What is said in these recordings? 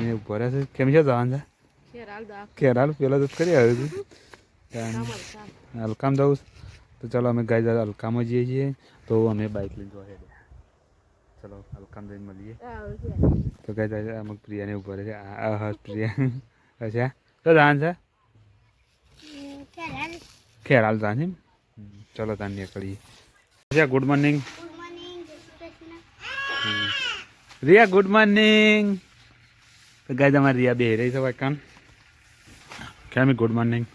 કેમીને ઉપર છે કેમ છે જવાનું છે કેરાલ પેલા તો કરી આવ્યો છું હલકામ જવું તો ચાલો અમે ગાય હલકામાં જઈએ છીએ તો અમે બાઇક લઈને જોવા ચલો હલકામ જઈને મળીએ તો ગાય અમુક પ્રિયાને ઉપર છે પ્રિયા અચ્છા તો જવાનું છે ખેરાલ જવાનું છે ચલો ત્યાં નીકળીએ Riya good morning Riya good morning તો ગાય તમારી રિયા બે રહી છે વાયકાન કેમ ગુડ મોર્નિંગ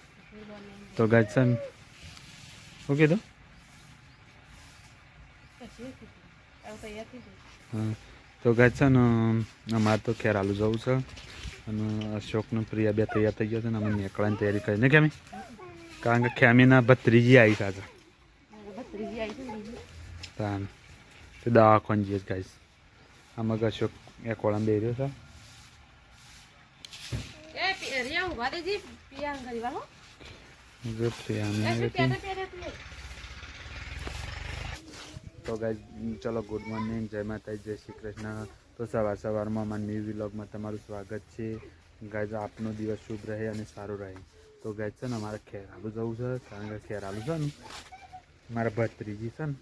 તો ગાય છે શું કીધું હા તો ગાય છે ને અમારે તો ખેરાલુ જવું છે અને અશોકનું પ્રિયા બે તૈયાર થઈ ગયો છે ને અમે નીકળવાની તૈયારી કરીને કેમ કારણ કે ખેમીના ભત્રીજી આવી સાથે તાન તો દવાખાને જઈએ ગાઈશ આમાં અશોક એક ઓળામાં બે રહ્યો છે તો ગાઈસ ચલો ગુડ મોર્નિંગ જય માતાજી જય શ્રી કૃષ્ણ તો સવારમાં અમારા ન્યૂ વ્લોગમાં તમારું સ્વાગત છે ગાઈસ આપનો દિવસ શુભ રહે અને સારો રહે તો ગાઈસ છે ને અમારે ખેરાલુ જવું છે કારણ કે ખેરાલુ છે ને મારા ભત્રીજી છે ને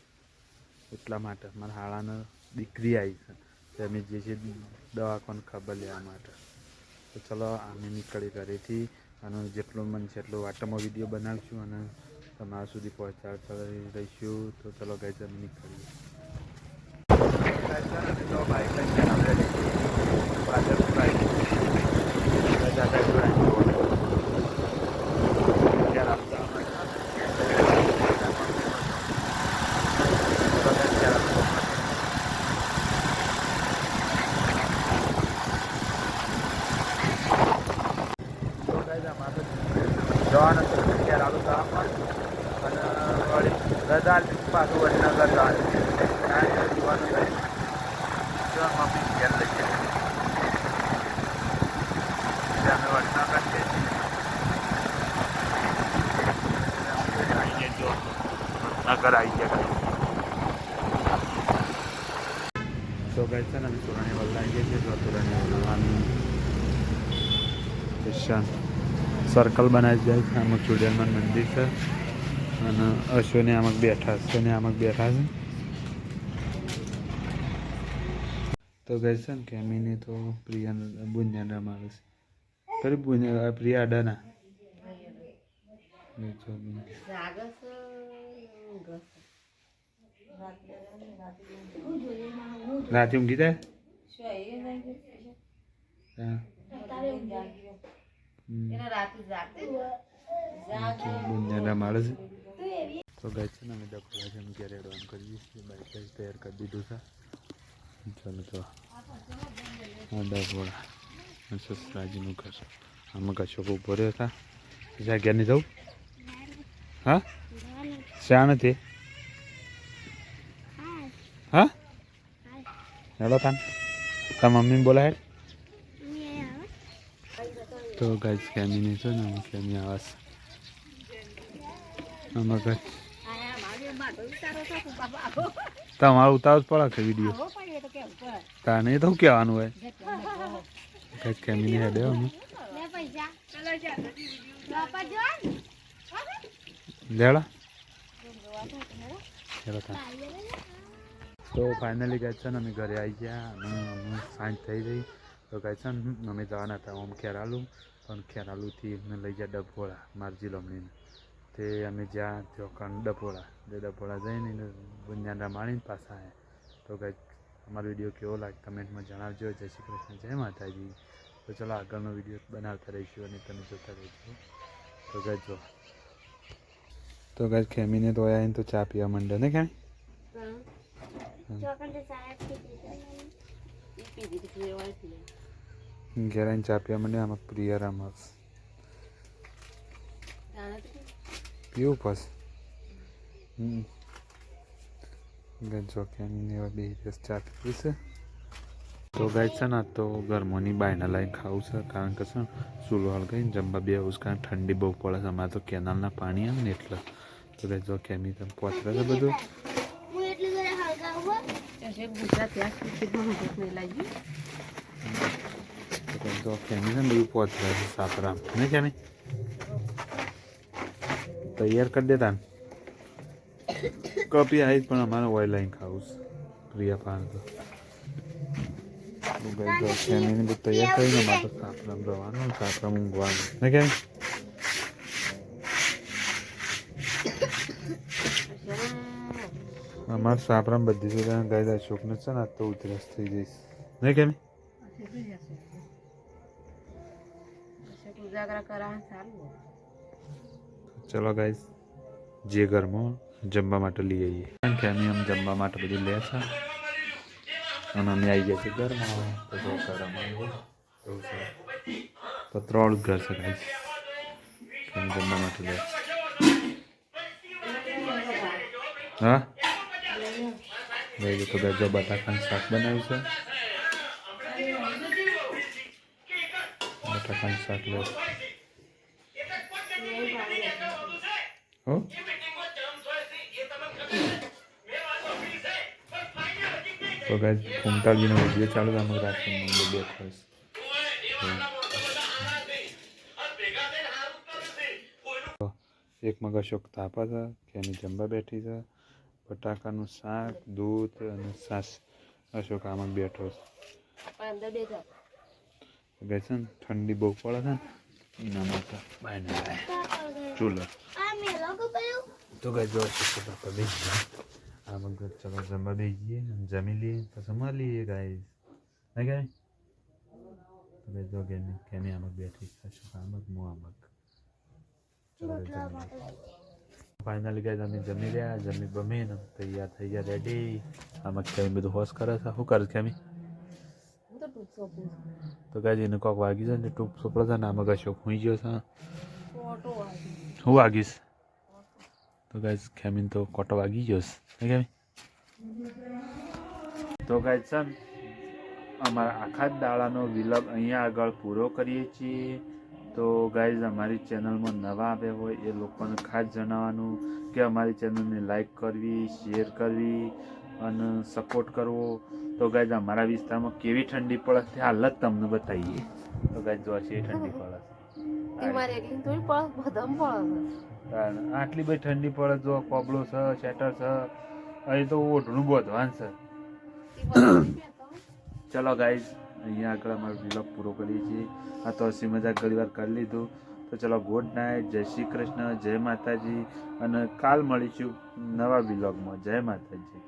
એટલા માટે મારા હાળાને દીકરી આવી છે તો અમે જે છે દવાખાને ખબર લેવા માટે તો ચલો અમે નીકળી ઘરેથી અને જેટલો મન છે એટલો વાટામાં વિડીયો બનાવીશું અને તમારા સુધી પહોંચાડતા રહીશું તો ચલો ગાઈસ અમે નીકળીએ જવાનું ખેરાલુ ગામમાં અને વળી રજા પાછું વડનગર જવાનું જોવાનું મમ્મી ઘેર લઈ ગયા અમે વડનગર છે નગર આવી ગયા તો ગઈ છે ને અમે તોરણી વલ્લા આવીએ છીએ તો તોરણી વલ્લાનું સ્ટેશન સર્કલ બનાવી જાય છે આમાં ચુડિયાલમાં મંદિર છે અને અશ્વને આમાં બેઠા છે તો ગઈ છે ને કેમીને તો પ્રિયા બુંજાન રમાડે છે કરી પ્રિયા અડાના રાતે ઊંઘી જાય રમાડે છે તો ગાય છે ને અમે ડકોડા છે ઘેર એડવાન્સ કરીએ છીએ બાઈક તૈયાર કરી દીધું છે ચાલો તો ડકોડા સસરાજીનું ઘર આમાં કશોક ઉભો રહ્યો હતા જ્યાં ઘેર નહીં જવું હા શા નથી હા હેલો તાન તારા મમ્મીને બોલાય તો ગાઈસ કેમીને છે ને કેમી આવાસ આમાં કઈ તમારું ઉતાર પડે છે વિડીયો તાને તો શું કહેવાનું હોય કઈ કેમીને હેડે અમે લેડા તો ફાઇનલી ગાય છે ને અમે ઘરે આવી ગયા અને અમે સાંજ થઈ ગઈ તો ગાય છે ને અમે જવાના હતા આમ ખેરાલુ પણ ખેરાલુથી અમને લઈ ગયા ડભોળા મારજી લમણીને તે અમે જ્યાં ત્યાં ડભોળા જઈને ગુંજાન રમાડીને પાછા આવ્યા તો ગાય અમારો વિડીયો કેવો લાગે કમેન્ટમાં જણાવજો જય શ્રી કૃષ્ણ જય માતાજી તો ચલો આગળનો વિડીયો બનાવતા રહીશું અને તમે જોતા રહીશું તો ગાય જો તો ગાય ખેમીને તો આવીને તો ચા પીવા માંડે ને ક્યાં ઘેરાઈને ચા પીવા માંડે આમાં પ્રિયા રમાસ પીવું પછી જો કેમીને એવા બે દિવસ ચા પીવી છે તો ગાય છે ને તો ગરમોની બાયના લાઈને ખાવું છે કારણ કે શું ચૂલો હળગાઈને જમવા બે આવું કારણ ઠંડી બહુ પડે છે અમારે તો કેનાલના પાણી આવે ને એટલે તો ગાય જો કેમી તમે પહોંચે છે બધું તો તો કેમી છે ને બધું પહોંચવા છે સાપરામ નહીં કેમી તૈયાર કરી દેતા ને કપી આવી પણ અમારે ઓઇલ લાઈન ખાવું છે પ્રિયા પાન તો કેમીને બધું તૈયાર કરીને મારે સાપરામ જવાનું સાપરામ ઊંઘવાનું નહીં કેમી અમારે સાપરામ બધી જગ્યાએ ગાય અશોકને છે ને તો ઉધરસ થઈ જઈશ નહીં કેમ ચલો ગાઈસ જે ઘરમાં જમવા માટે લઈ આવીએ કારણ કે અમે આમ જમવા માટે બધું લે છે અને અમે આવી ગયા છીએ ઘરમાં તો તો ત્રણ ઘર છે ગાઈસ જમવા માટે લે હા તો જો બટાકાનું શાક બનાવ્યું છે બટાકાનું શાક લે હો તો ગાઈસ કુંતાલજીનો વિડીયો ચાલુ છે અમે રાખીને બેઠો એક મગ અશોક તાપા છે કે એની જમવા બેઠી છે બટાકાનું શાક દૂધ અને છાશ અશોક આમાં બેઠો છે છે ને ઠંડી બહુ પડે છે ને એના માટે બહાર ચૂલો તો ગઈ જો બાપા બેસી આમાં ચલો જમવા બેસીએ જમી લઈએ પછી મળીએ ગાઈસ નહીં ગાય તો ગઈ જો કેની આમાં બેઠી અશોક આમક હું આમક ચલો ફાઇનલી ગાઈસ અમે જમી રહ્યા જમી બમીને તૈયાર થઈ ગયા રેડી આમાં કેમ બધું હોશ કરે છે શું કરે છે કેમી તો ગાઈસ એને કોક વાગી છે ને ટૂંક સોપડો છે ને આમાં અશોક હુઈ ગયો છે હું વાગીશ તો ગાઈસ કેમીન તો કોટો વાગી ગયો છે કેમી તો ગાઈસ છે અમારા આખા દાડાનો વિલોગ અહીંયા આગળ પૂરો કરીએ છીએ તો ગાઈઝ અમારી ચેનલમાં નવા આવ્યા હોય એ લોકોને ખાસ જણાવવાનું કે અમારી ચેનલને લાઈક કરવી શેર કરવી અને સપોર્ટ કરવો તો ગાઈઝ અમારા વિસ્તારમાં કેવી ઠંડી પડે છે હાલ જ તમને બતાવીએ તો ગાઈઝ જો છે ઠંડી પડે આટલી બધી ઠંડી પડે જો કોબળો છે શેટર છે અહીં તો ઓઢણું બોધવાન છે ચલો ગાઈઝ અહીંયા આગળ અમારો વિલોગ પૂરો કરીએ છીએ આ તો હસી મજાક ઘણી વાર કરી લીધું તો ચલો ગુડ નાઇટ જય શ્રી કૃષ્ણ જય માતાજી અને કાલ મળીશું નવા વિલોગમાં જય માતાજી